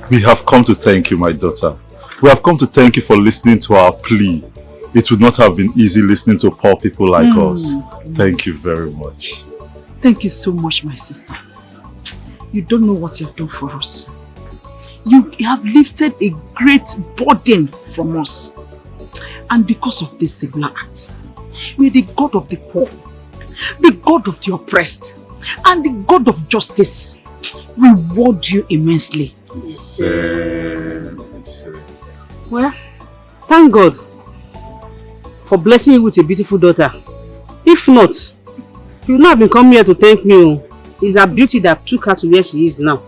We have come to thank you, my daughter. We have come to thank you for listening to our plea. It would not have been easy listening to poor people like us. Thank you very much. Thank you so much, my sister. You don't know what you have done for us. You have lifted a great burden from us. And because of this singular act, may the God of the poor, the God of the oppressed, and the God of justice reward you immensely. Well, thank God for blessing you with a beautiful daughter. If not, you would not have been coming here to thank me. It's her beauty that took her to where she is now.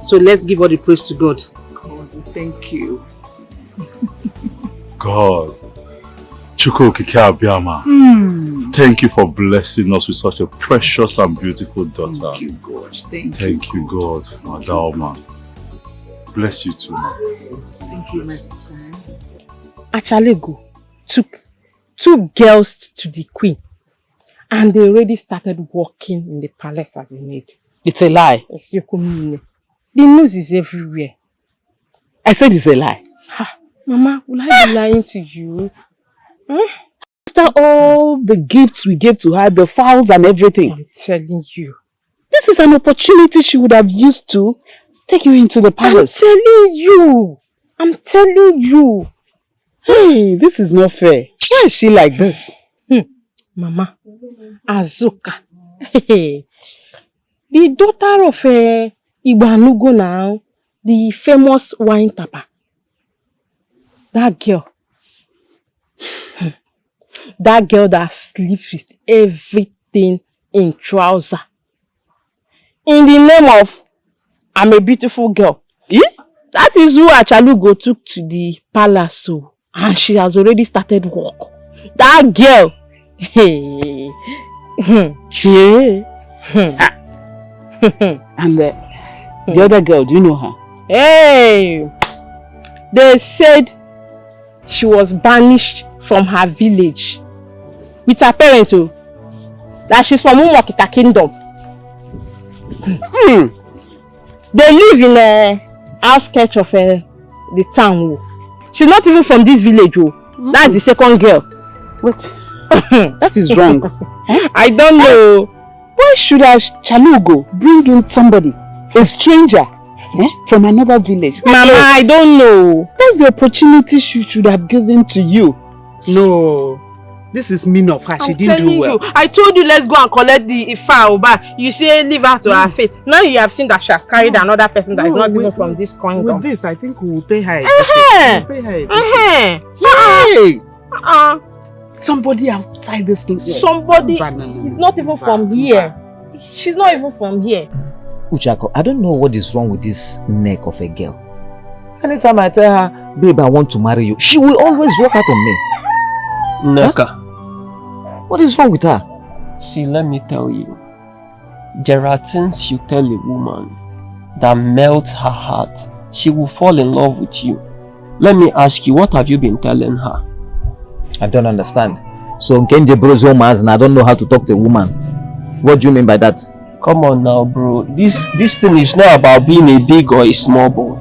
So let's give all the praise to God. God, thank you. God. Thank you for blessing us with such a precious and beautiful daughter. Thank you, God. Thank you, God, Madalma. Bless you too. Thank you, my sister. Achalego took 2 girls to the queen and they already started working in the palace as a maid. It's a lie. The news is everywhere. I said it's a lie. Ha, Mama, will I be lying to you? Huh? After all the gifts we gave to her, the fowls and everything. I'm telling you. This is an opportunity she would have used to take you into the palace. I'm telling you. Hey, this is not fair. Why is she like this? Mama, Azuka. The daughter of Ibanugo now, the famous wine tapper. That girl. That girl that sleeps with everything in trouser. In the name of, I'm a beautiful girl. That is who Achalugo took to the palace. So, and she has already started work. That girl. And the other girl, do you know her? Hey! They said she was banished from her village with her parents, that she's from Umwakika Kingdom. They live in the outskirts of the town. She's not even from this village. That's the second girl. Wait, that is wrong. I don't know. Why should Chalugo bring in somebody, a stranger, from another village? Mama, I don't know. That's the opportunity she should have given to you. No, this is mean of her. She didn't do well. I told you let's go and collect the Ifa back. You say leave her to her fate. Now you have seen that she has carried another person that is not even from this kingdom. With this, I think we will pay her. Hey! Somebody outside this thing. Somebody is not even from here. She's not even from here. Uchako, I don't know what is wrong with this neck of a girl. Anytime I tell her, babe, I want to marry you, she will always walk out on me. Neka. Huh? What is wrong with her? See, let me tell you. There are things you tell a woman that melts her heart. She will fall in love with you. Let me ask you, what have you been telling her? I don't understand. So Kenje bros home and I don't know how to talk to a woman. What do you mean by that? Come on now, bro. This thing is not about being a big or a small boy.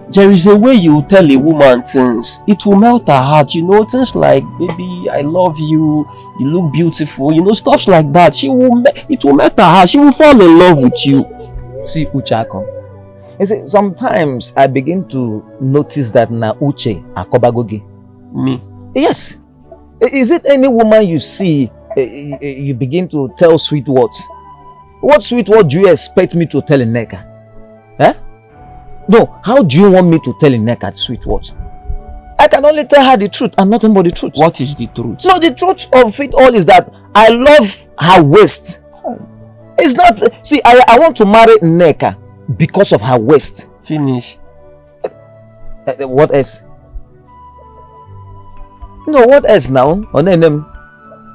There is a way you tell a woman things. It will melt her heart. You know, things like, baby, I love you. You look beautiful. You know, stuff like that. It will melt her heart. She will fall in love with you. See, Uchako. You see, sometimes I begin to notice that na Uche akobagogi. Me? Yes. Is it any woman you see, you begin to tell sweet words? What sweet word do you expect me to tell Nneka? Eh? No, how do you want me to tell Nneka sweet words? I can only tell her the truth and nothing but the truth. What is the truth? No, the truth of it all is that I love her waist. It's not... See, I want to marry Nneka because of her waist. Finish. What else? No, what else now?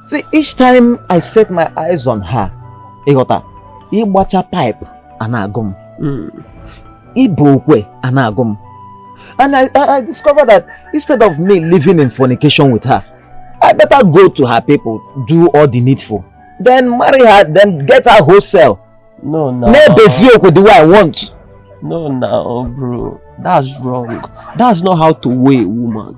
See, each time I set my eyes on her, I watch her pipe and I go. And I discovered that instead of me living in fornication with her, I better go to her people, do all the needful, then marry her, then get her wholesale. No. With the way I want. No, now, bro. That's wrong. That's not how to weigh a woman.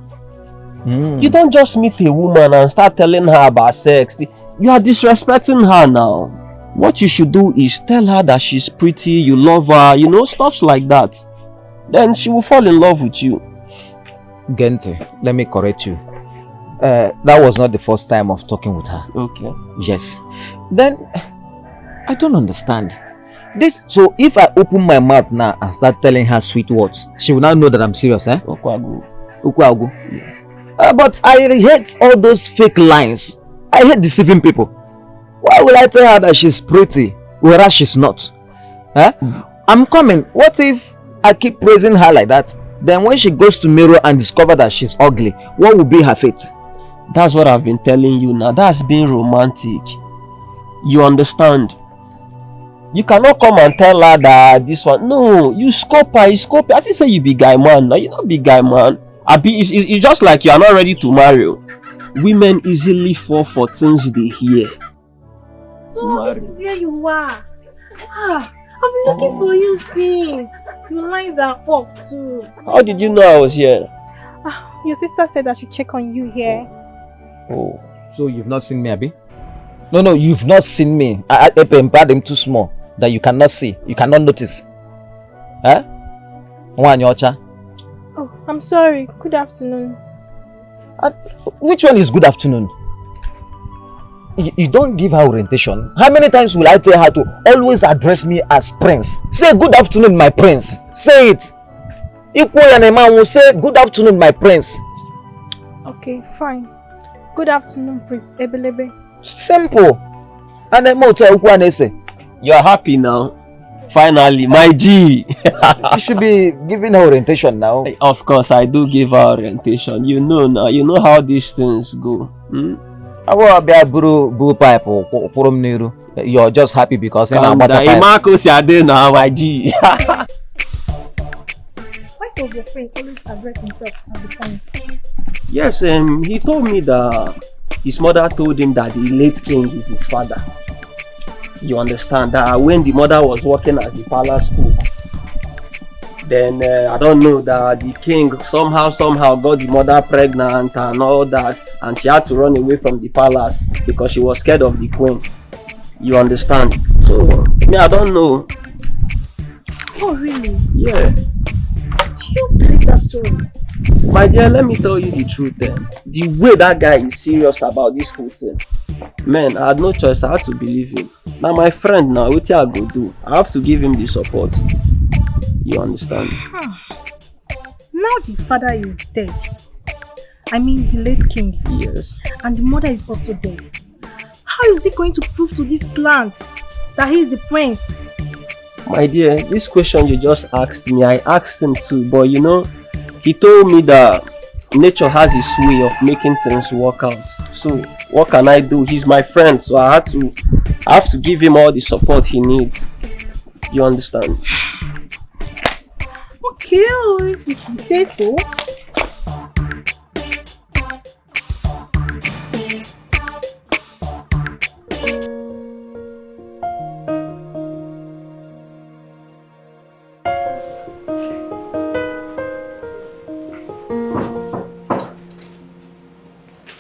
You don't just meet a woman and start telling her about sex. You are disrespecting her now. What you should do is tell her that she's pretty, you love her, you know, stuff like that. Then she will fall in love with you. Gente, let me correct you. That was not the first time of talking with her. Okay. Yes. Then, I don't understand. So if I open my mouth now and start telling her sweet words, she will now know that I'm serious, eh? Ukwagu. But I hate all those fake lines. I hate deceiving people. Why will I tell her that she's pretty, whereas she's not? Eh? I'm coming. What if I keep praising her like that? Then when she goes to mirror and discover that she's ugly, what will be her fate? That's what I've been telling you now. That's being romantic. You understand? You cannot come and tell her that this one. No, you scope her, I think say you be guy man. No, you not be guy man. It's just like you are not ready to marry. Women easily fall for things they hear. So this is where you are. I've been looking for you since. Your lines are off too. How did you know I was here? Your sister said I should check on you here. Oh, so you've not seen me, Abi? No, you've not seen me. I empowered him too small that you cannot see, you cannot notice. Huh? Oh, I'm sorry. Good afternoon. Which one is good afternoon? You don't give her orientation. How many times will I tell her to always address me as prince? Say good afternoon, my prince. Say it. Man will say good afternoon, my prince. Okay, fine. Good afternoon, Prince Ebelebe. Simple. And then you are happy now. Finally, my G. You should be giving her orientation now. Of course, I do give her orientation. You know now. You know how these things go. You're just happy because now, my G. Why does your friend always address himself as a prince? Yes, he told me that his mother told him that the late king is his father. You understand that when the mother was working at the palace cook, then I don't know that the king somehow got the mother pregnant and all that, and she had to run away from the palace because she was scared of the queen. You understand? So me, I don't know. Oh really? Yeah. Do you believe that story? My dear, let me tell you the truth. The way that guy is serious about this whole thing, man, I had no choice. I had to believe him. Now my friend, now what I go do? I have to give him the support. You understand? Now the father is dead. I mean the late king. Yes. And the mother is also dead. How is he going to prove to this land that he is the prince? My dear, this question you just asked me, I asked him too, but you know, he told me that nature has its way of making things work out. So what can I do? He's my friend, so I have to give him all the support he needs. You understand? Okay, if you say so.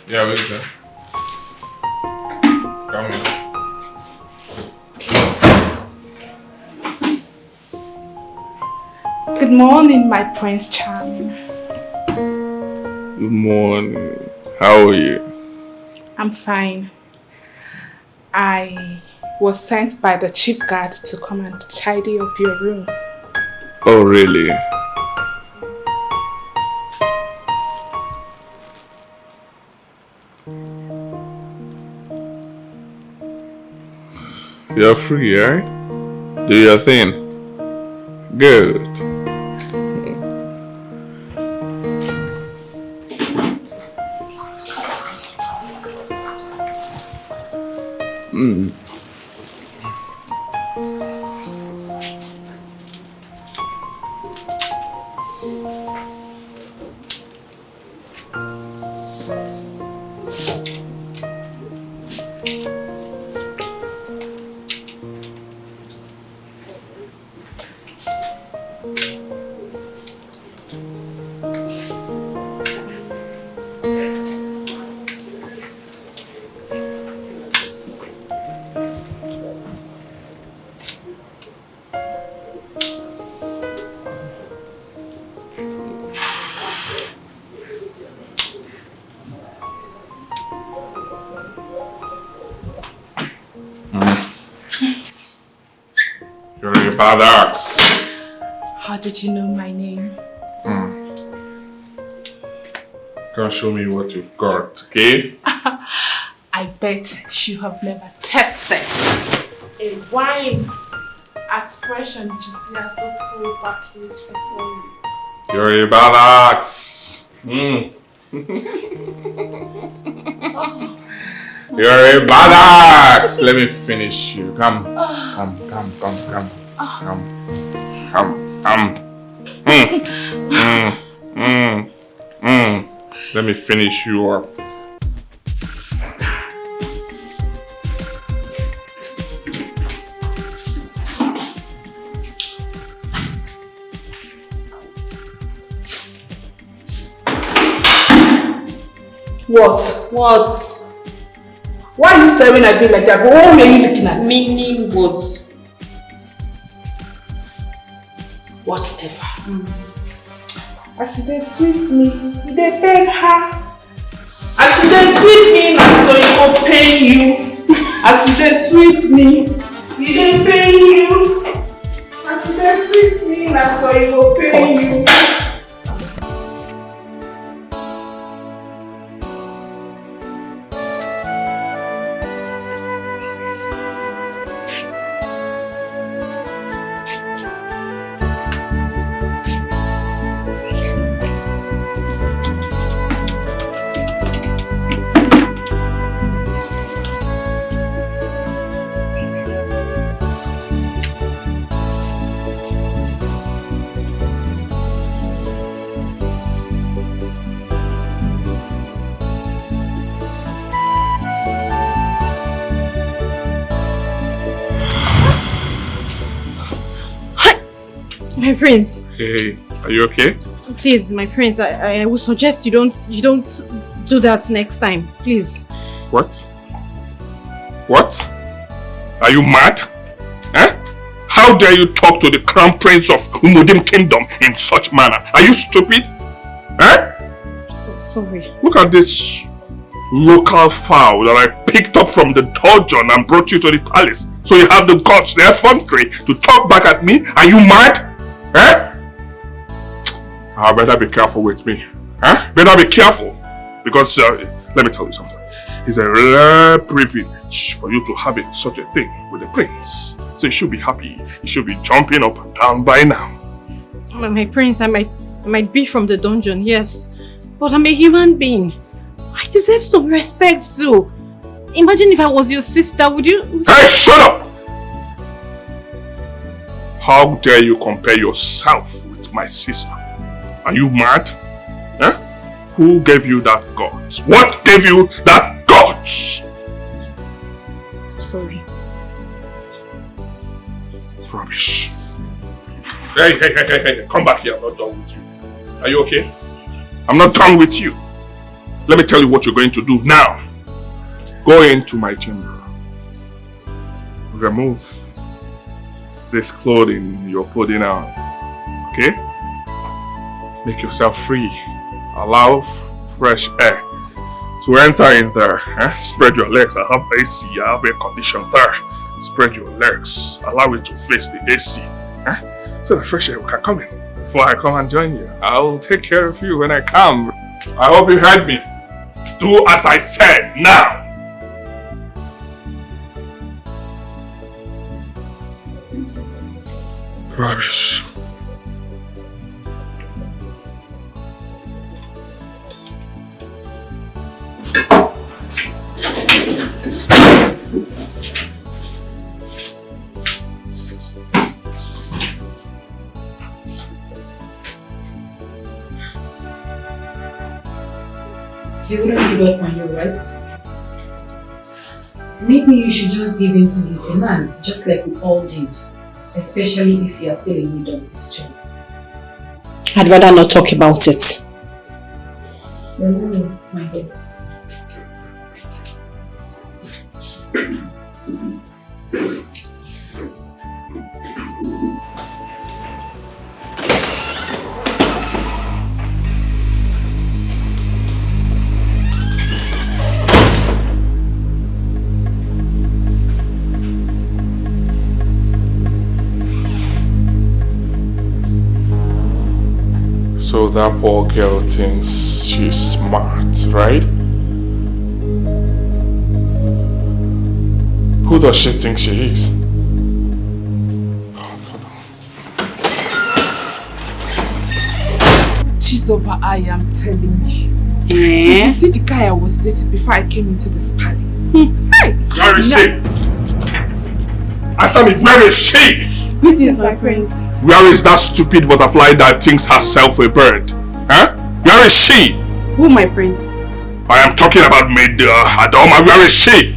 Yeah, wait, sir. Come in. Good morning, my Prince Charming. Good morning. How are you? I'm fine. I was sent by the chief guard to come and tidy up your room. Oh, really? You're free, right? Do your thing. Good. You're a bad axe. How did you know my name? Come show me what you've got, okay? I bet you have never tested a wine as fresh and juicy as this whole package before you. You're a bad axe. You're a bad axe. Let me finish you. Come. Let me finish you up. What? Why are you staring at me like that? What were you looking at? Meaning what? Whatever. As they sweet me, they beg her. As they sweet me, na so it go pain you. As they sweet me, they pain you. As they sweet me, na so it go pain you. My prince. Hey, are you okay? Please, my prince, I would suggest you don't do that next time. Please. What? What? Are you mad? Eh? How dare you talk to the crown prince of Umudim Kingdom in such manner? Are you stupid? Eh? So sorry. Look at this local fowl that I picked up from the dungeon and brought you to the palace. So you have the guts, the effrontery to talk back at me? Are you mad? Eh? I better be careful with me. Eh? Better be careful. Because, let me tell you something. It's a rare privilege for you to have such a thing with the prince. So you should be happy. You should be jumping up and down by now. My prince, I might be from the dungeon, yes. But I'm a human being. I deserve some respect too. Imagine if I was your sister, would you... Hey, shut up! How dare you compare yourself with my sister? Are you mad? Eh? Who gave you that guts? What gave you that guts? Sorry. Rubbish. Hey, come back here. I'm not done with you. Are you okay? I'm not done with you. Let me tell you what you're going to do now. Go into my chamber. Remove this clothing you're putting on. Okay? Make yourself free. Allow fresh air to enter in there. Eh? Spread your legs. I have AC. I have air condition there. Spread your legs. Allow it to face the AC. Eh? So the fresh air can come in before I come and join you. I'll take care of you when I come. I hope you heard me. Do as I said now. Rubbish. He wouldn't give up on you, right? Maybe you should just give in to his demand, just like we all did. Especially if you are still in need of this job. I'd rather not talk about it. No, my dear. So that poor girl thinks she's smart, right? Who does she think she is? Chizoba, I am telling you. If you see the guy I was dating before I came into this palace. Hey, where is she? Answer me, where is she? Greetings, my prince. Where is that stupid butterfly that thinks herself a bird? Huh? Where is she? Who, my prince? I am talking about Maid Adoma. Where is she?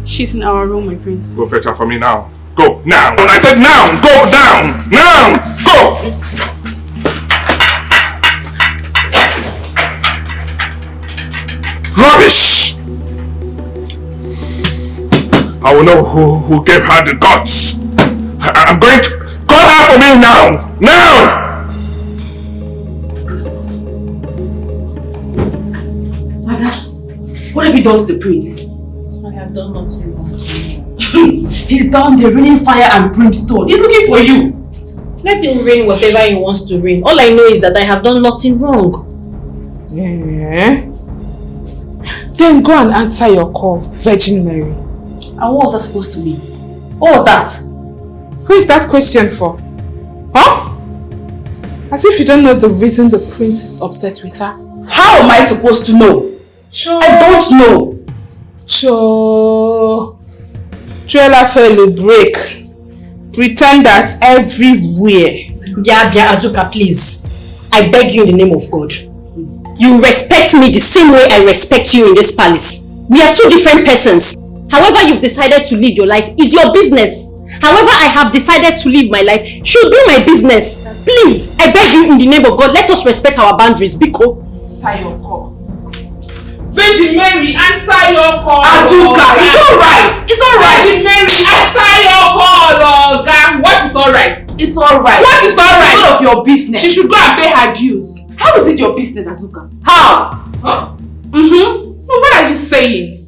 She's in our room, my prince. Go fetch her for me now. Go, now. I said now. Go down. Now. Go. Rubbish! I will know who gave her the guts. I'm going to call her for me now! Now! Mother, what have you done to the prince? I have done nothing wrong. He's down there raining fire and brimstone. He's looking for you. Let him rain whatever he wants to rain. All I know is that I have done nothing wrong. Yeah. Then go and answer your call, Virgin Mary. And what was that supposed to mean? What was that? Who is that question for? Huh? As if you don't know the reason the prince is upset with her. How am I supposed to know? Sure. I don't know. Trailer fell break. Pretenders everywhere. Bia Azuka, please. I beg you in the name of God. You respect me the same way I respect you in this palace. We are two different persons. However you've decided to live your life is your business. However I have decided to live my life should be my business. Please, I beg you in the name of God, let us respect our boundaries, Biko. Answer your call. Virgin Mary, answer your call. Azuka, it's alright. It's alright. Virgin Mary, answer your call, Oga. What is alright? It's alright. What is alright? It's none of your business. She should go and pay her dues. How is it your business, Azuka? How? Huh? What are you saying?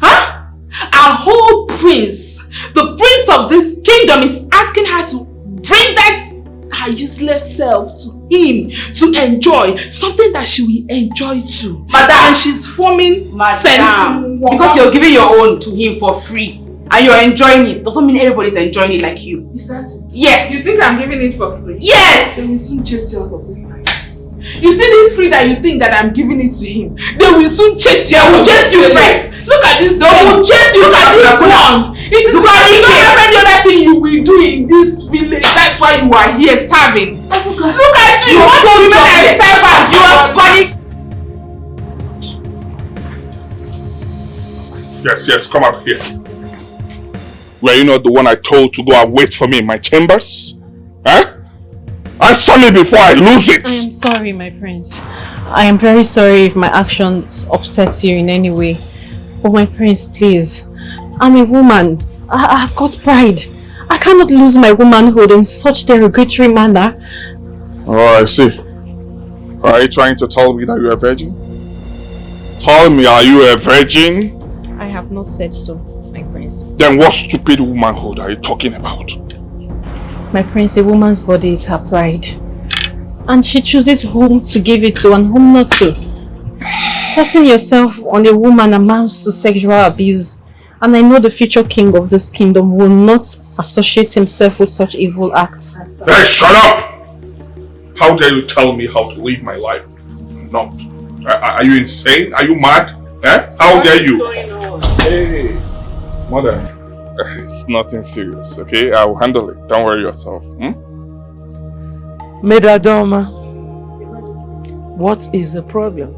Huh? Our whole prince, the prince of this kingdom, is asking her to bring that her useless self to him to enjoy something that she will enjoy too. Madam, and she's forming Madam, because you're giving your own to him for free and you're enjoying it doesn't mean everybody's enjoying it like you. Is that it? Yes. You think I'm giving it for free? Yes. They will soon chase you out of this place. You see this free that you think that I'm giving it to him. They will soon chase you out of this place. They will chase you first. Look at this. They will chase you. Look at this one. It is not any other thing you will do in this village. That's why you are here serving. Look at you. You want to remain a servant. You are funny. Yes, come out here. Were you not the one I told to go and wait for me in my chambers? Huh? Answer me before I lose it! I am sorry, my prince. I am very sorry if my actions upset you in any way. But my prince, please. I'm a woman. I've got pride. I cannot lose my womanhood in such derogatory manner. Oh, I see. Are you trying to tell me that you're a virgin? Tell me, are you a virgin? I have not said so, my prince. Then what stupid womanhood are you talking about? My prince, a woman's body is her pride. And she chooses whom to give it to and whom not to. Forcing yourself on a woman amounts to sexual abuse. And I know the future king of this kingdom will not associate himself with such evil acts. Hey, shut up! How dare you tell me how to live my life? Not. Are you insane? Are you mad? Eh? How dare you? Hey, mother. It's nothing serious, okay? I will handle it. Don't worry yourself. Maid Adoma, what is the problem?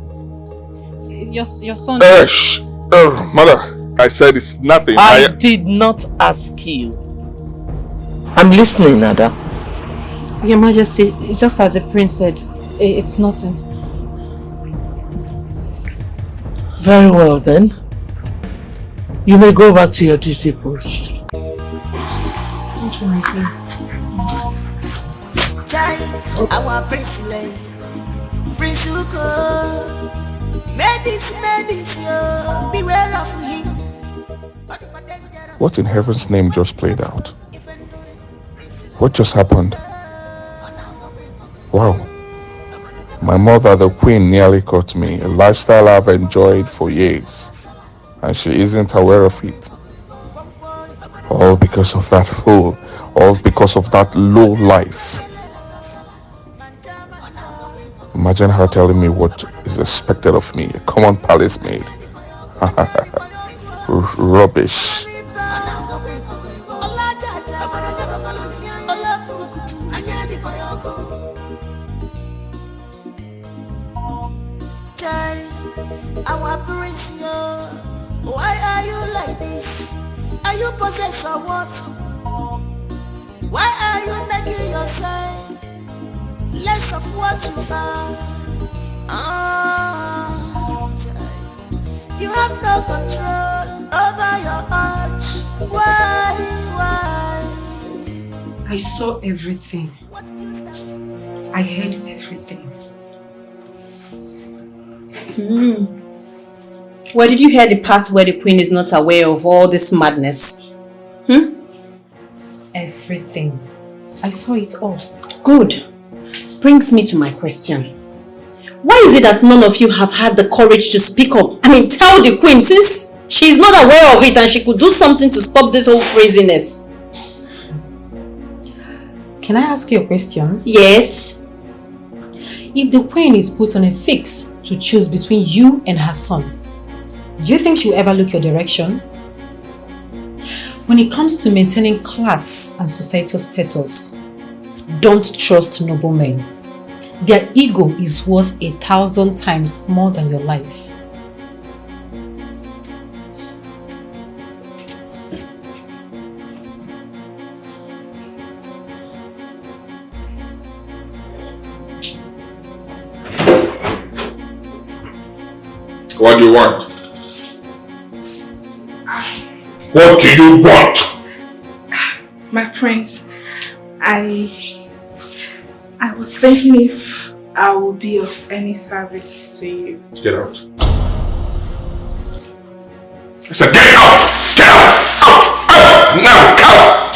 Your son... Shh! Mother, I said it's nothing. I did not ask you. I'm listening, Ada. Your Majesty, just as the prince said, it's nothing. Very well then. You may go back to your duty post. Thank you, my queen. Our princess, Prince Uko, Maidens, beware of him. What in heaven's name just played out? What just happened? Wow. My mother, the queen, nearly caught me, a lifestyle I've enjoyed for years, and she isn't aware of it. All because of that fool, all because of that low life. Imagine her telling me what is expected of me, a common palace maid. Rubbish. Our prince, why are you like this? Are you possessed or what? Why are you making yourself less of what you are? You have no control over your heart. Why? I saw everything. I heard everything. Where did you hear the part where the queen is not aware of all this madness? Everything. I saw it all. Good. Brings me to my question. Why is it that none of you have had the courage to speak up? I mean, tell the queen, since she's not aware of it and she could do something to stop this whole craziness. Can I ask you a question? Yes. If the queen is put on a fix to choose between you and her son, do you think she'll ever look your direction? When it comes to maintaining class and societal status, don't trust noblemen. Their ego is worth 1,000 times more than your life. What do you want? What do you want? My prince, I was thinking if I will be of any service to you. Get out. I said get out! Get out! Out! Out! Now! Out!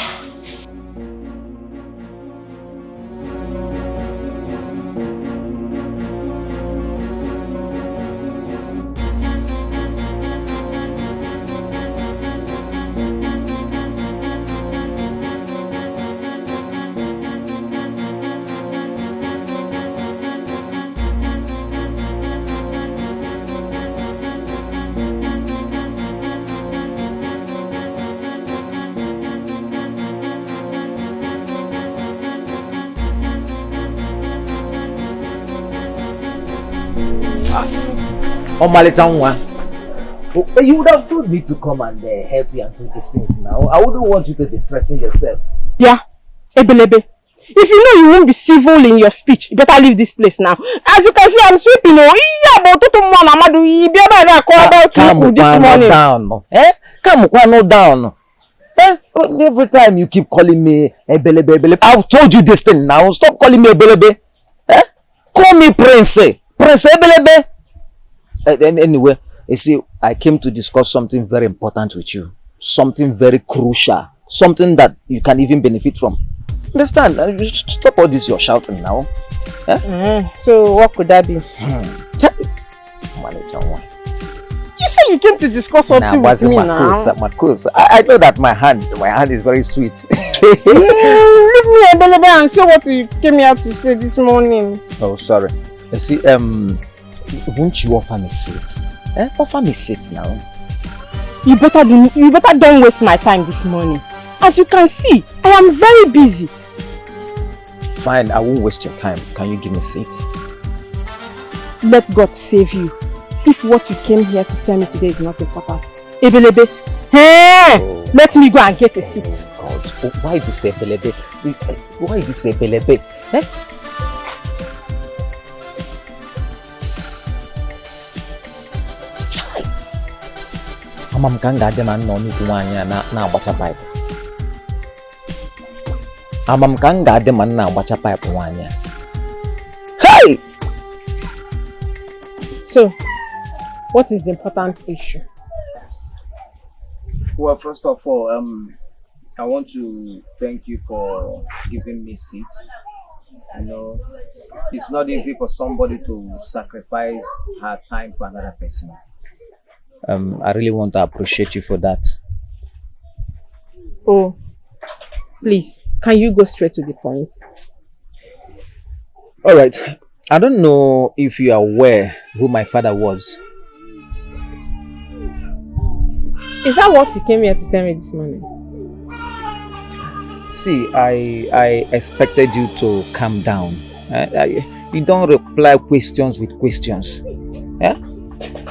You would have told me to come and help you and do these things now. I wouldn't want you to be stressing yourself. Yeah, Ebelebe. If you know you won't be civil in your speech, you better leave this place now. As you can see, I'm sweeping. Calm down. Every time you keep calling me Ebelebe. I've told you this thing now. Stop calling me Ebelebe. Call me Prince. Prince Ebelebe. Anyway, you see, I came to discuss something very important with you. Something very crucial. Something that you can even benefit from. Understand? You stop all this you're shouting now. So what could that be? You say you came to discuss something with me now. I know that my hand is very sweet. Leave me Ebelebe and say what you came here to say this morning. Oh, sorry. You see, won't you offer me a seat? Offer me a seat now. You better don't waste my time this morning. As you can see, I am very busy. Fine, I won't waste your time. Can you give me a seat? Let God save you. If what you came here to tell me today is not important. Ebelebe, let me go and get a seat. God, why this Ebelebe? Why this Ebelebe? Amam kanga de man no nuku wanya na abacha pipe. Amam kanga de man na abacha pipe wanya. Hey! So, what is the important issue? Well, first of all, I want to thank you for giving me a seat. You know, it's not easy for somebody to sacrifice her time for another person. I really want to appreciate you for that. Oh, please, can you go straight to the point? All right. I don't know if you are aware who my father was. Is that what you came here to tell me this morning? See, I expected you to calm down. You don't reply questions with questions. Yeah?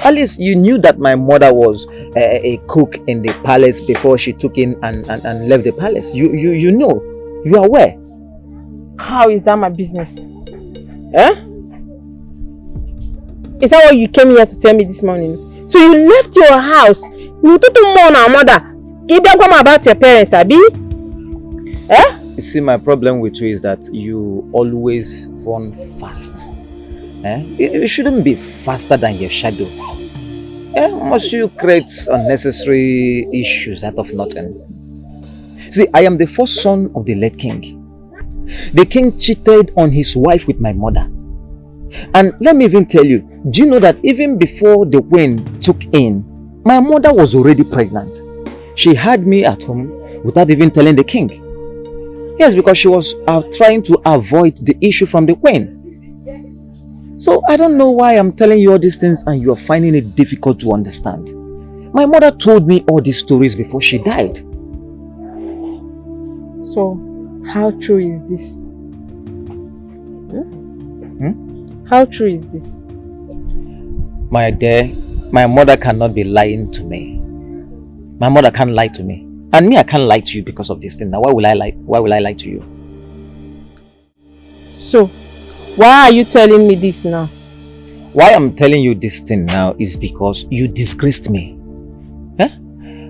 At least you knew that my mother was a cook in the palace before she took in and left the palace. You know. You are aware. How is that my business? Eh? Is that what you came here to tell me this morning? So you left your house. You told our mother. You don't come about your parents, Abi? Eh? You see, my problem with you is that you always run fast. Eh? You shouldn't be faster than your shadow. Eh? Must you create unnecessary issues out of nothing? See, I am the first son of the late king. The king cheated on his wife with my mother. And let me even tell you, do you know that even before the queen took in, my mother was already pregnant? She had me at home without even telling the king. Yes, because she was trying to avoid the issue from the queen. So I don't know why I'm telling you all these things and you're finding it difficult to understand. My mother told me all these stories before she died. So, how true is this? How true is this? My dear, my mother cannot be lying to me. My mother can't lie to me. And me, I can't lie to you because of this thing. Now, why will I lie to you? So, why are you telling me this now? Why I'm telling you this thing now is because you disgraced me. Huh?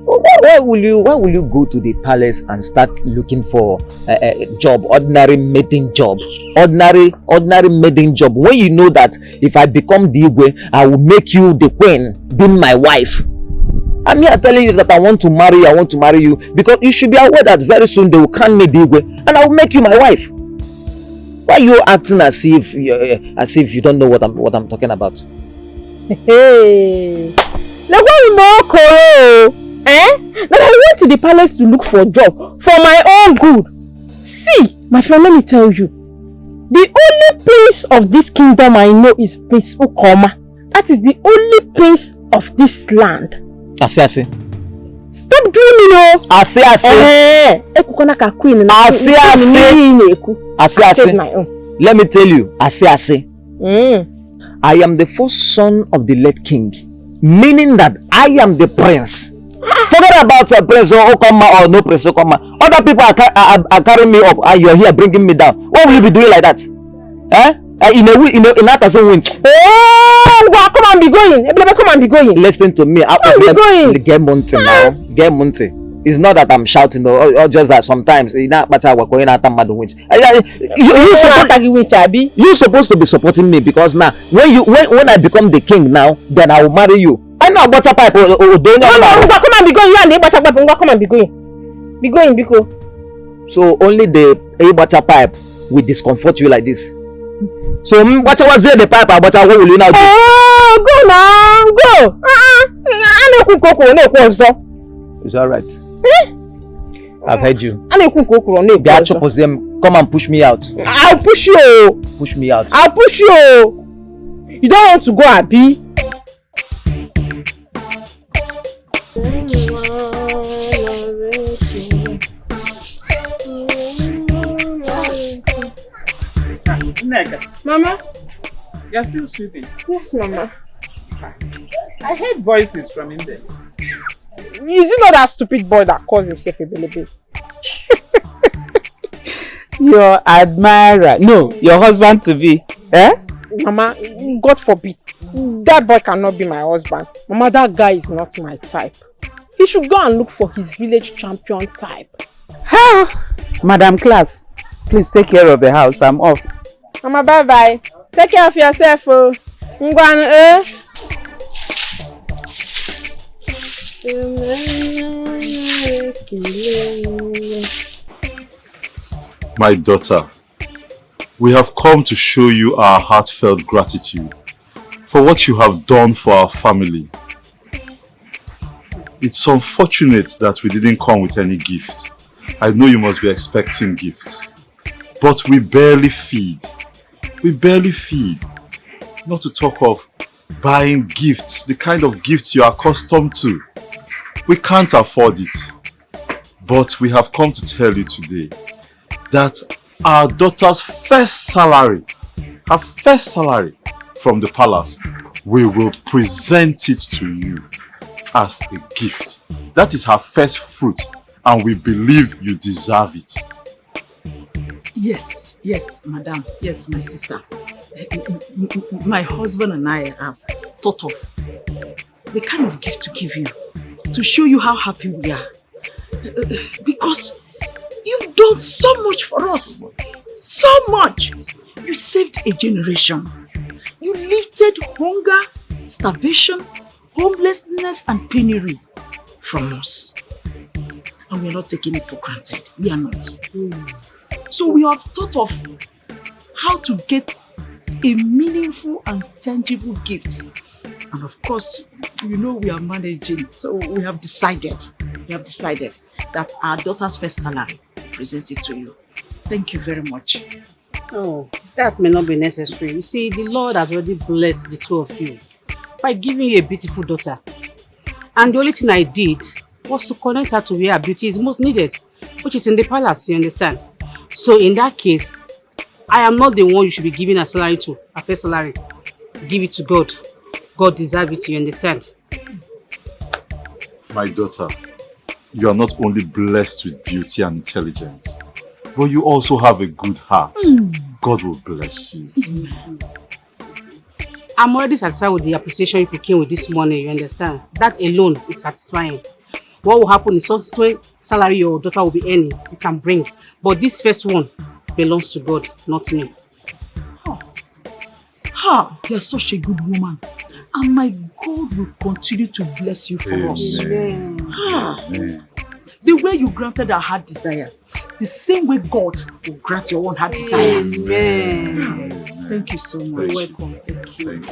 Why will you go to the palace and start looking for a job, ordinary maiden job, ordinary maiden job, when you know that if I become the Igwe, I will make you the queen, being my wife? I'm here telling you that I want to marry you, because you should be aware that very soon they will crown me the Igwe and I will make you my wife. Why are you acting as if you don't know what I'm talking about? Hey, Now I went to the palace to look for a job for my own good. See, my friend, let me tell you, the only prince of this kingdom I know is Prince Ukoma. That is the only prince of this land. Ase. Stop doing me, no. Ase. Let me tell you, Ase. I am the first son of the late king, meaning that I am the prince. Forget about Prince Okoma or no Prince Okoma. Other people are carrying me up and you're here bringing me down. What will you be doing like that? Eh? In that as a winch. Oh, come on, be going. Come on, be going. Listen to me. Get Monte now. Get Monte. It's not that I'm shouting or just that sometimes you're supposed to be supporting me, because now when I become the king now, then I will marry you. I know butter pipe. Come on, be going. You and the butter pipe. Come on, be going. Be going, Biko. So only the butter pipe will discomfort you like this. So what was there the pipe? But what will you now do? Oh, go now, go. It's all right. I've heard you. Come and push me out. I'll push you. Push me out. I'll push you. You don't want to go, Abi? Mama, you're still sleeping? Yes, Mama. I heard voices from in there. Is it not that stupid boy that calls himself a baby? Your admirer. No, your husband to be. Eh? Mama, God forbid. That boy cannot be my husband. Mama, that guy is not my type. He should go and look for his village champion type. Madam Class, please take care of the house. I'm off. Mama, bye-bye. Take care of yourself. My daughter, We have come to show you our heartfelt gratitude for what you have done for our family. It's unfortunate that we didn't come with any gift. I know you must be expecting gifts. But we barely feed. We barely feed. Not to talk of buying gifts, the kind of gifts you are accustomed to. We can't afford it. But we have come to tell you today that our daughter's first salary, her first salary from the palace, we will present it to you as a gift. That is her first fruit, and we believe you deserve it. Yes, madam. Yes, my sister. My husband and I have thought of the kind of gift to give you, to show you how happy we are. Because you've done so much for us. So much. You saved a generation. You lifted hunger, starvation, homelessness and penury from us. And we are not taking it for granted. We are not. So we have thought of how to get a meaningful and tangible gift. And of course, you know we are managing, so we have decided that our daughter's first salary presented to you. Thank you very much. Oh, that may not be necessary. You see, the Lord has already blessed the two of you by giving you a beautiful daughter. And the only thing I did was to connect her to where her beauty is most needed, which is in the palace, you understand? So in that case, I am not the one you should be giving a salary to, a first salary. Give it to God. God deserves it, you understand? My daughter, you are not only blessed with beauty and intelligence, but you also have a good heart. God will bless you. I'm already satisfied with the appreciation you came with this morning, you understand? That alone is satisfying. What will happen is subsequent salary your daughter will be earning, you can bring. But this first one belongs to God, not me. You're such a good woman. And my God will continue to bless you for us. Amen. The way you granted our heart desires, the same way God will grant your own heart desires. Amen. Thank you so much. You're welcome. Thank you.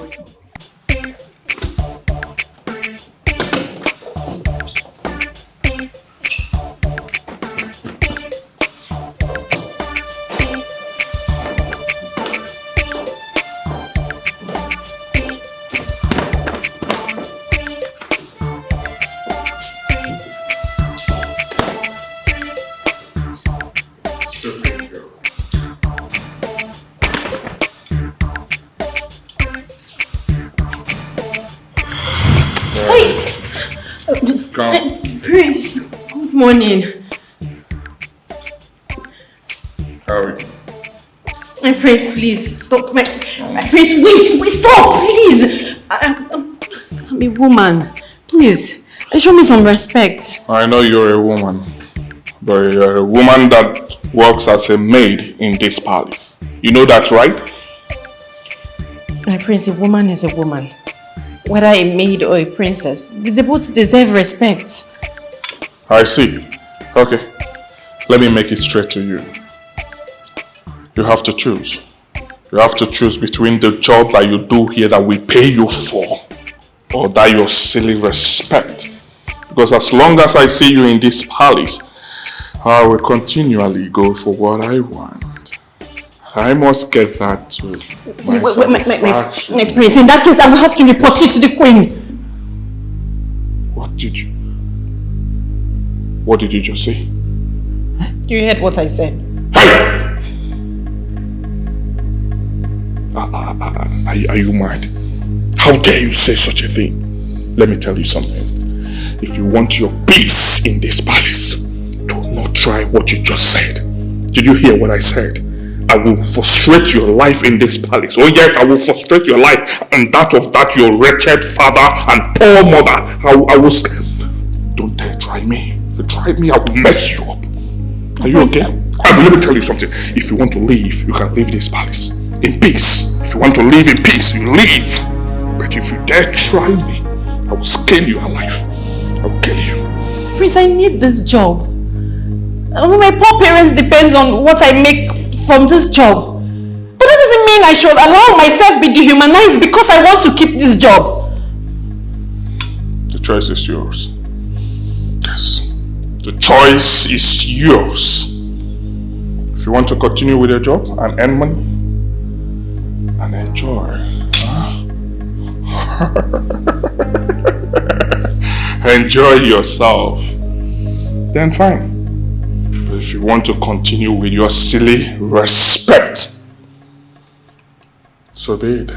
Prince, good morning. How are you? My Prince, please stop. My Prince, wait, stop, please. I'm a woman. Please, show me some respect. I know you're a woman, but you're a woman that works as a maid in this palace. You know that, right? My Prince, a woman is a woman. Whether a maid or a princess, they both deserve respect. I see. Okay. Let me make it straight to you. You have to choose. You have to choose between the job that you do here that we pay you for, or that your silly respect. Because as long as I see you in this palace, I will continually go for what I want. I must get that to my satisfaction. My Prince, in that case, I will have to report you to the Queen. What did you just say? You heard what I said. Hey! Are you mad? How dare you say such a thing? Let me tell you something. If you want your peace in this palace, do not try what you just said. Did you hear what I said? I will frustrate your life in this palace. Oh yes, I will frustrate your life and that of that your wretched father and poor mother. I will... Don't dare try me. If you try me, I will mess you up. Are you okay? Let me tell you something. If you want to leave, you can leave this palace in peace. If you want to live in peace, you leave. But if you dare try me, I will scale you alive. I will kill you. Prince, I need this job. My poor parents depend on what I make from this job. doesn't mean I should allow myself be dehumanized because I want to keep this job. The choice is yours. Yes. The choice is yours. If you want to continue with your job and earn money and enjoy. Enjoy yourself. Then fine. But if you want to continue with your silly respect, so be it.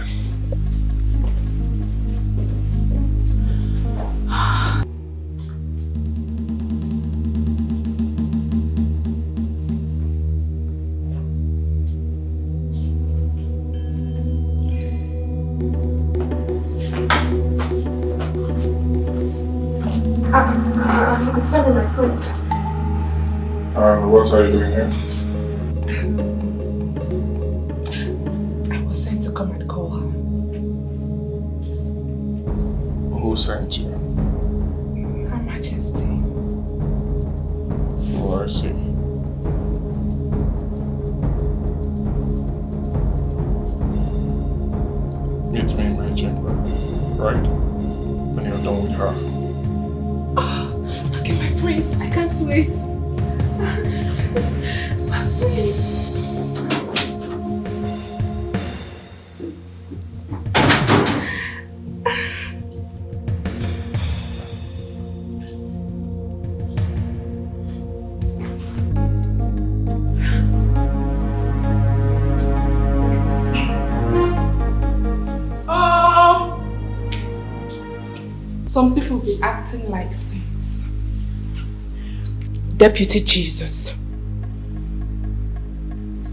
I'm sorry, my friends. What are you doing here? I was sent to come and call her. Who sent you? Her Majesty. Oh, I see. Meet me in my chamber, right? When you're done with her. Oh, okay, my prince. I can't wait. Some people be acting like saints. Deputy Jesus.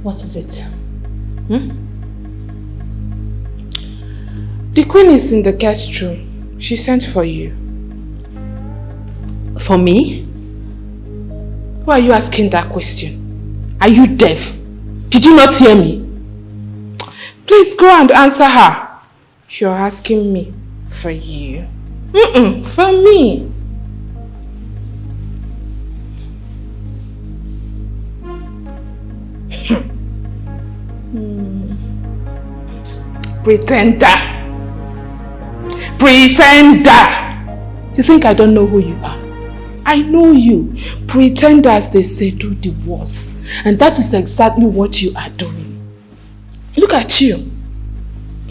What is it? The queen is in the guest room. She sent for you. For me? Why are you asking that question? Are you deaf? Did you not hear me? Please go and answer her. You're asking me for you. For me. Pretender. Pretender. You think I don't know who you are? I know you. Pretenders, they say, do the worst. And that is exactly what you are doing. Look at you.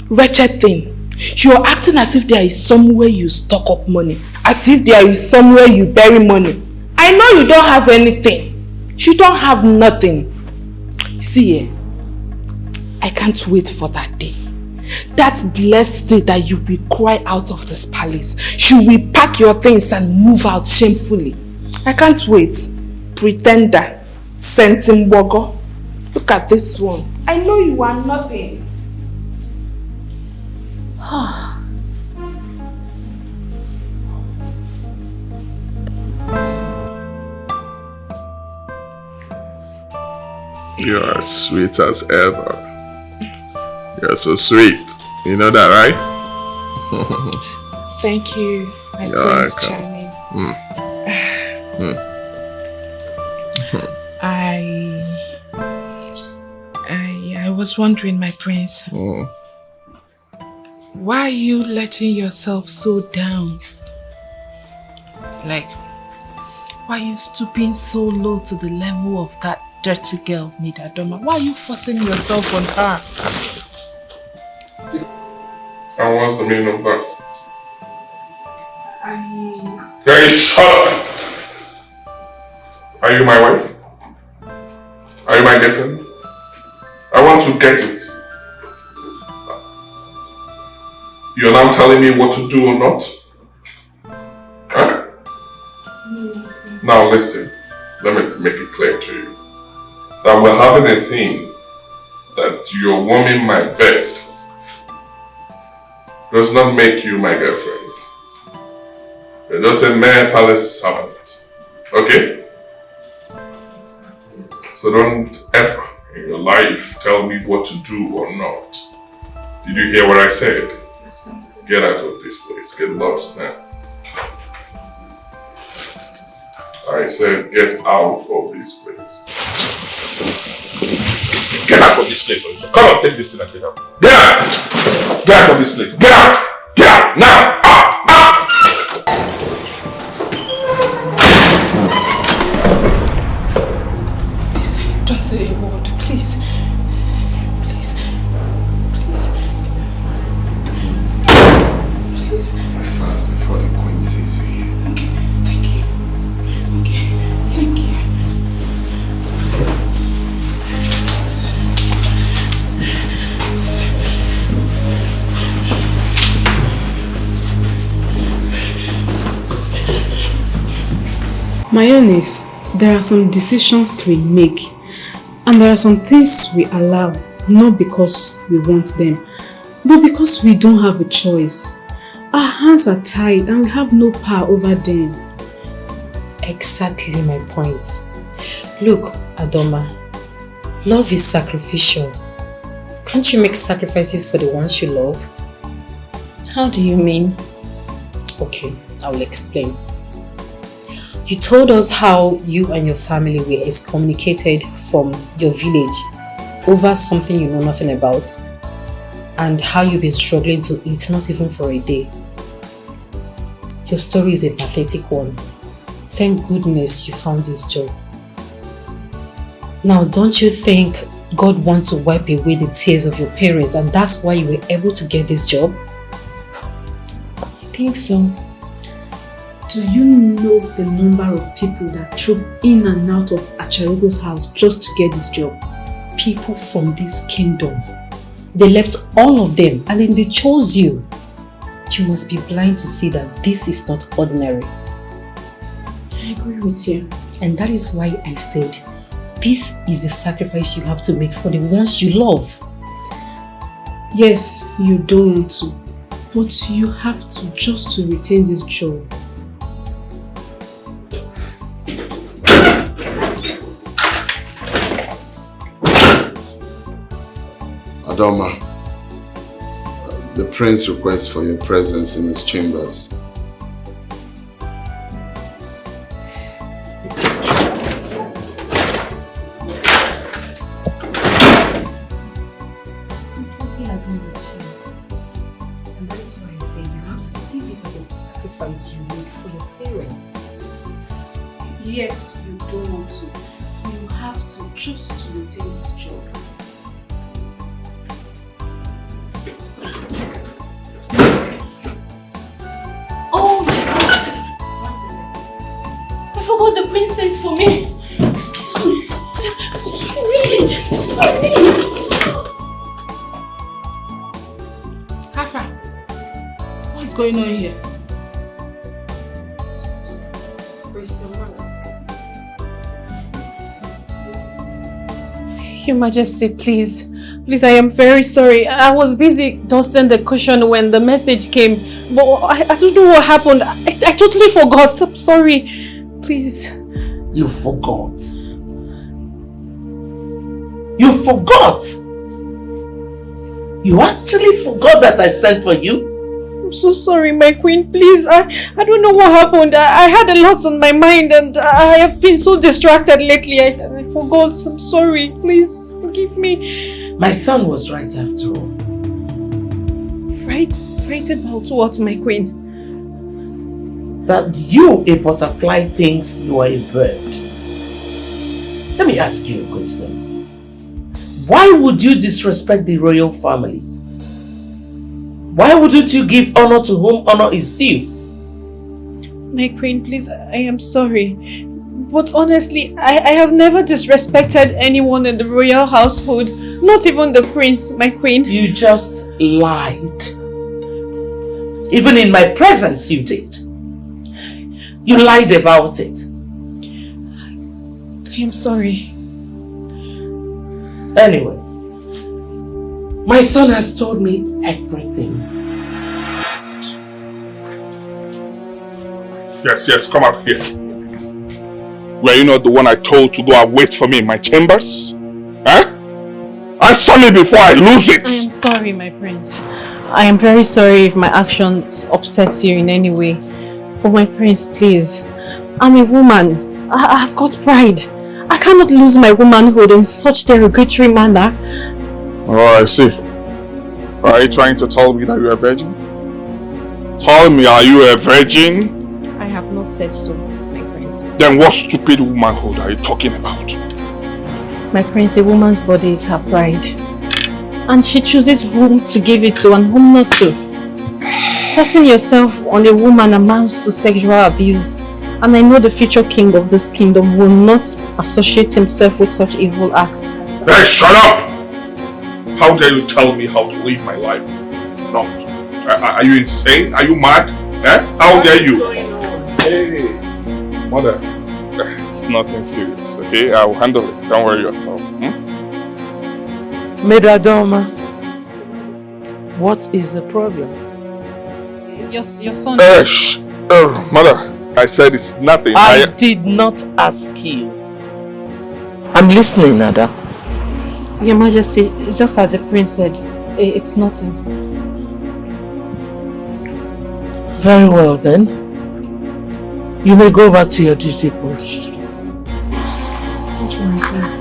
Wretched thing. You are acting as if there is somewhere you stock up money. As if there is somewhere you bury money. I know you don't have anything. You don't have nothing. See, I can't wait for that day. That blessed day that you will cry out of this palace. You will pack your things and move out shamefully. I can't wait. Pretender. Sentimbogo. Look at this one. I know you are nothing. You're as sweet as ever. You're so sweet. You know that, right? Thank you, my Prince Charming. I was wondering, my prince, why are you letting yourself so down? Like, why are you stooping so low to the level of that dirty girl, Maid Adoma? Why are you forcing yourself on her? And what's the meaning of that? Hey, shut up! Are you my wife? Are you my girlfriend? I want to get it. You're now telling me what to do or not? Huh? Now listen, let me make it clear to you. That we're having a thing that you're warming my bed does not make you my girlfriend. You're just a mere palace servant. Okay? So don't ever in your life tell me what to do or not. Did you hear what I said? Get out of this place. Get lost now. I said get out of this place. Get out of this place. Come on, take this thing and get out. Get out! Get out of this place. Get out! Get out! Now! Out! Out! Please, just say a word, please. Please. Please. Please. Fast before the queen sees you here. Okay, thank you. Okay, thank you. My own is, there are some decisions we make and there are some things we allow, not because we want them, but because we don't have a choice. Our hands are tied and we have no power over them. Exactly my point. Look, Adoma, love is sacrificial. Can't you make sacrifices for the ones you love? How do you mean? Okay, I will explain. You told us how you and your family were excommunicated from your village over something you know nothing about, and how you've been struggling to eat, not even for a day. Your story is a pathetic one. Thank goodness you found this job. Now, don't you think God wants to wipe away the tears of your parents, and that's why you were able to get this job? I think so. Do you know the number of people that troop in and out of Acharugo's house just to get this job? People from this kingdom. They left all of them and then they chose you. You must be blind to see that this is not ordinary. I agree with you. And that is why I said, this is the sacrifice you have to make for the ones you love. Yes, you don't want to, but you have to just to retain this job. Adoma, the prince requests for your presence in his chambers. And that is why I say you have to see this as a sacrifice you make for your parents. Yes, you don't want to. You have to just to retain this job. Oh my God! What is it? I forgot the prince sent for me. Excuse me. Sorry. Hafa, what's going on here? Your Majesty, please. Please, I am very sorry. I was busy dusting the cushion when the message came. But I don't know what happened. I totally forgot. I'm sorry. Please. You forgot. You forgot. You actually forgot that I sent for you? I'm so sorry, my queen. Please, I don't know what happened. I had a lot on my mind and I have been so distracted lately. I forgot. I'm sorry. Please, forgive me. My son was right after all. Right about what, my queen? That you, a butterfly, thinks you are a bird. Let me ask you a question. Why would you disrespect the royal family? Why wouldn't you give honor to whom honor is due? My queen, please, I am sorry. But honestly, I have never disrespected anyone in the royal household. Not even the prince, my queen. You just lied. Even in my presence you did. You lied about it. I am sorry. Anyway, my son has told me everything. Yes, come out here. Were you not the one I told to go and wait for me in my chambers? Huh? Answer me before I lose it! I am sorry, my prince. I am very sorry if my actions upset you in any way. But my prince, please. I'm a woman. I've got pride. I cannot lose my womanhood in such derogatory manner. Oh, I see. Are you trying to tell me that you're a virgin? Tell me, are you a virgin? I have not said so, my prince. Then what stupid womanhood are you talking about? My prince, a woman's body is her pride. And she chooses whom to give it to and whom not to. Forcing yourself on a woman amounts to sexual abuse. And I know the future king of this kingdom will not associate himself with such evil acts. Hey, shut up! How dare you tell me how to live my life? Not. Are you insane? Are you mad? Eh? How dare you? Hey, mother. It's nothing serious, okay? I'll handle it. Don't worry yourself. Maid Adoma, what is the problem? Your son... Shh! Mother, I said it's nothing. I did not ask you. I'm listening, Ada. Your Majesty, just as the prince said, it's nothing. Very well then. You may go back to your duty post. Thank you, my queen.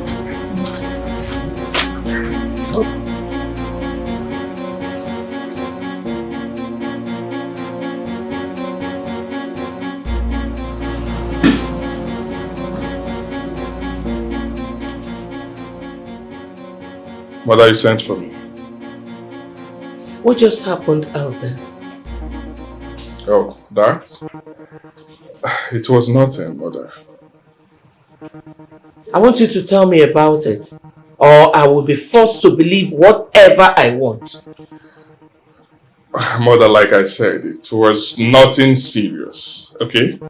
Mother, you sent for me. What just happened out there? Oh, that? It was nothing, Mother. I want you to tell me about it, or I will be forced to believe whatever I want. Mother, like I said, it was nothing serious, okay?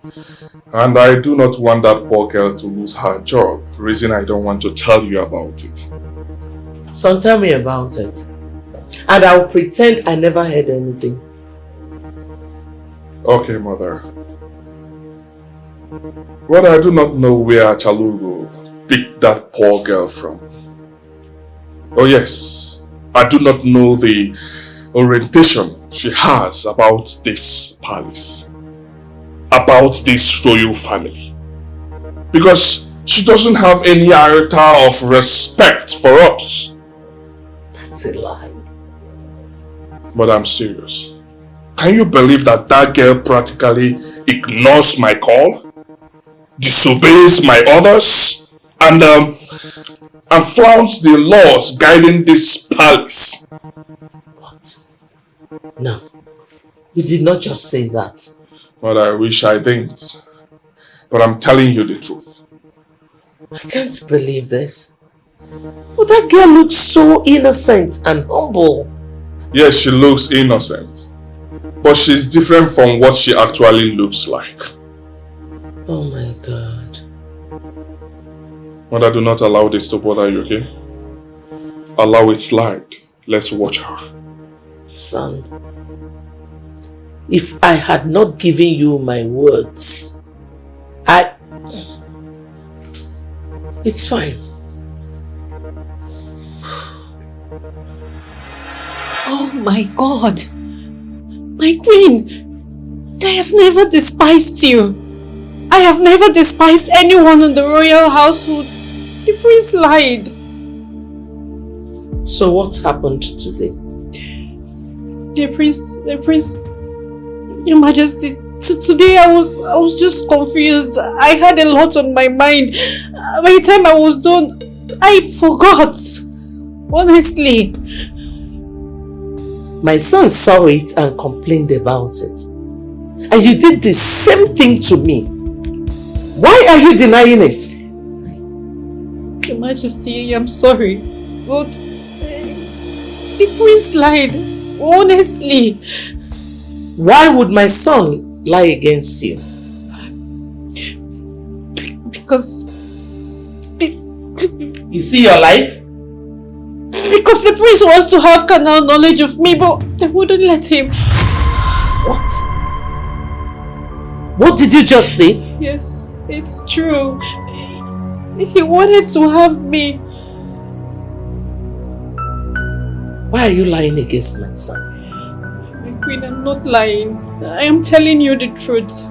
And I do not want that poor girl to lose her job. The reason I don't want to tell you about it. So tell me about it, and I'll pretend I never heard anything. Okay, Mother. Well, I do not know where Chalugo picked that poor girl from. Oh yes, I do not know the orientation she has about this palace, about this royal family. Because she doesn't have any iota of respect for us. That's a lie. But I'm serious. Can you believe that that girl practically ignores my call, disobeys my orders, and flouts the laws guiding this palace? What? No, you did not just say that. But I wish I didn't. But I'm telling you the truth. I can't believe this. But that girl looks so innocent and humble. Yes, she looks innocent. But she's different from what she actually looks like. Oh my God. Mother, do not allow this to bother you, okay? Allow it slide. Let's watch her. Son, if I had not given you my words, it's fine. Oh my God! My queen! I have never despised you. I have never despised anyone in the royal household. The prince lied. So what happened today? The prince, Your Majesty, today I was just confused. I had a lot on my mind. By the time I was done, I forgot. Honestly. My son saw it and complained about it. And you did the same thing to me. Why are you denying it? Your Majesty, I'm sorry. But the prince lied. Honestly. Why would my son lie against you? Because... You see your life? Because the prince wants to have carnal knowledge of me, but they wouldn't let him. What? What did you just say? Yes, it's true. He wanted to have me. Why are you lying against my son? My queen, I'm not lying. I am telling you the truth.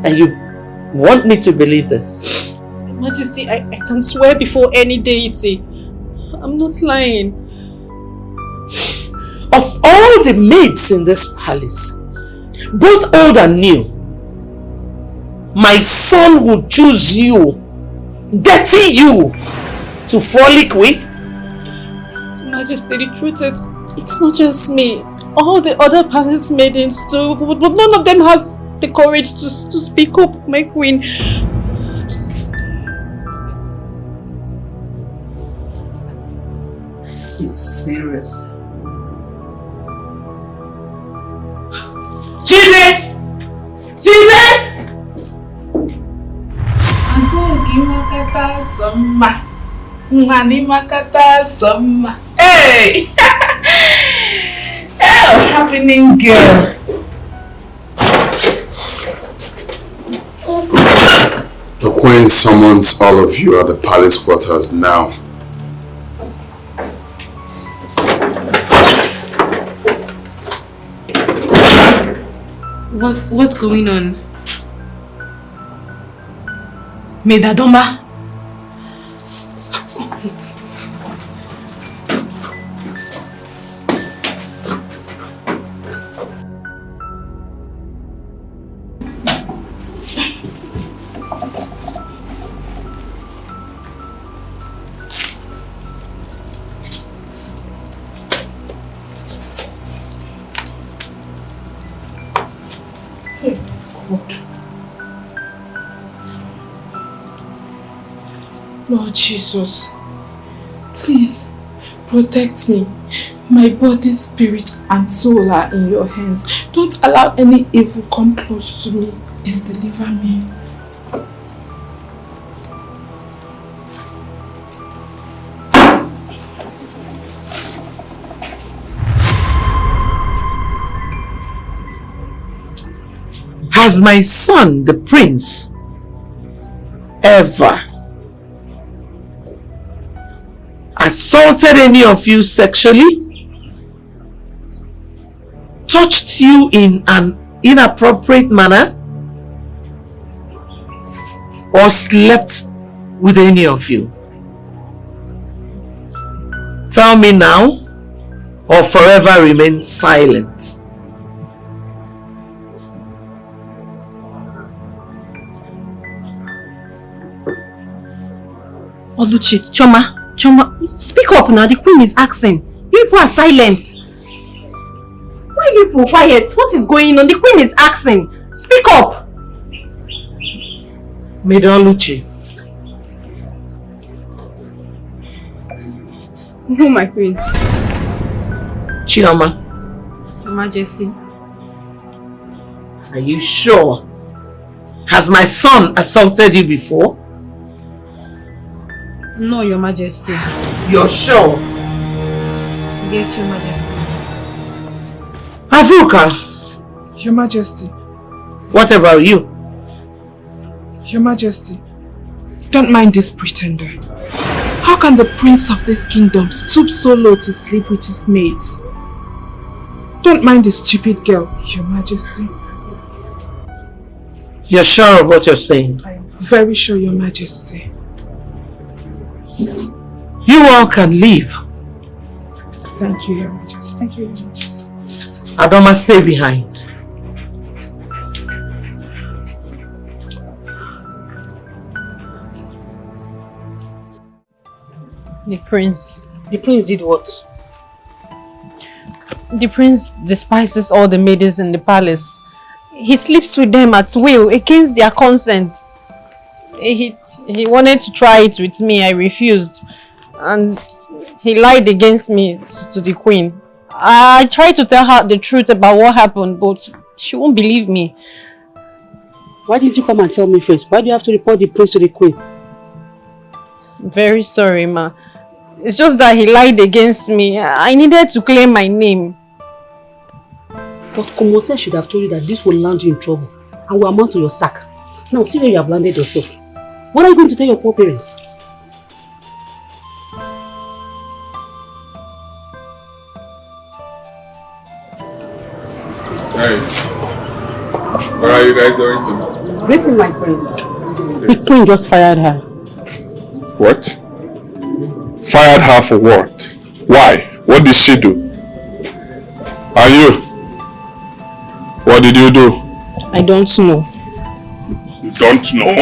And want me to believe this? Majesty, I can swear before any deity. I'm not lying. Of all the maids in this palace, both old and new, my son will choose you, dirty you, to frolic with? Majesty, the truth is, it's not just me. All the other palace maidens too, but none of them has the courage to speak up, my queen. This is serious. Chide! Chide! Azagi makata sama, ngani makata sama. Hey! Hey, what's happening, girl? The queen summons all of you at the palace quarters now. What's going on? Maid Adoma? Lord Jesus, please protect me. My body, spirit and soul are in your hands. Don't allow any evil come close to me. Please deliver me. Has my son, the prince, ever assaulted any of you sexually? Touched you in an inappropriate manner? Or slept with any of you? Tell me now, or forever remain silent. Oluchi, Choma, speak up now. The queen is asking. You people are silent. Why are you people quiet? What is going on? The queen is asking. Speak up. Maid Oluchi. No, my queen. Chioma. Your Majesty. Are you sure? Has my son assaulted you before? No, Your Majesty. You're sure? Yes, Your Majesty. Azuka. Your Majesty. What about you? Your Majesty. Don't mind this pretender. How can the prince of this kingdom stoop so low to sleep with his maids? Don't mind the stupid girl, Your Majesty. You're sure of what you're saying? I am very sure, Your Majesty. You all can leave. Thank you, Your Majesty. Thank you, Your Majesty. Adoma, stay behind. The prince. The prince did what? The prince despises all the maidens in the palace. He sleeps with them at will, against their consent. He wanted to try it with me, I refused. And he lied against me to the queen. I tried to tell her the truth about what happened, but she won't believe me. Why did you come and tell me first? Why do you have to report the prince to the queen? Very sorry, ma. It's just that he lied against me. I needed to clear my name. But Komose should have told you that this will land you in trouble and will amount to your sack. Now see where you have landed yourself. What are you going to tell your poor parents? Hey, where are you guys going to? Greeting, my prince. The queen just fired her. What? Fired her for what? Why? What did she do? And you? What did you do? I don't know. You don't know?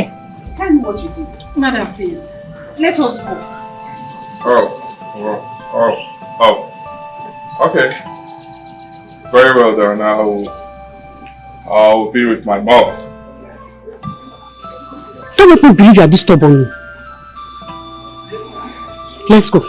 Tell me what you did. Madam, please. Let us go. Okay. Very well then. I'll be with my mom. Don't make me believe you are disturbing me. Let's go.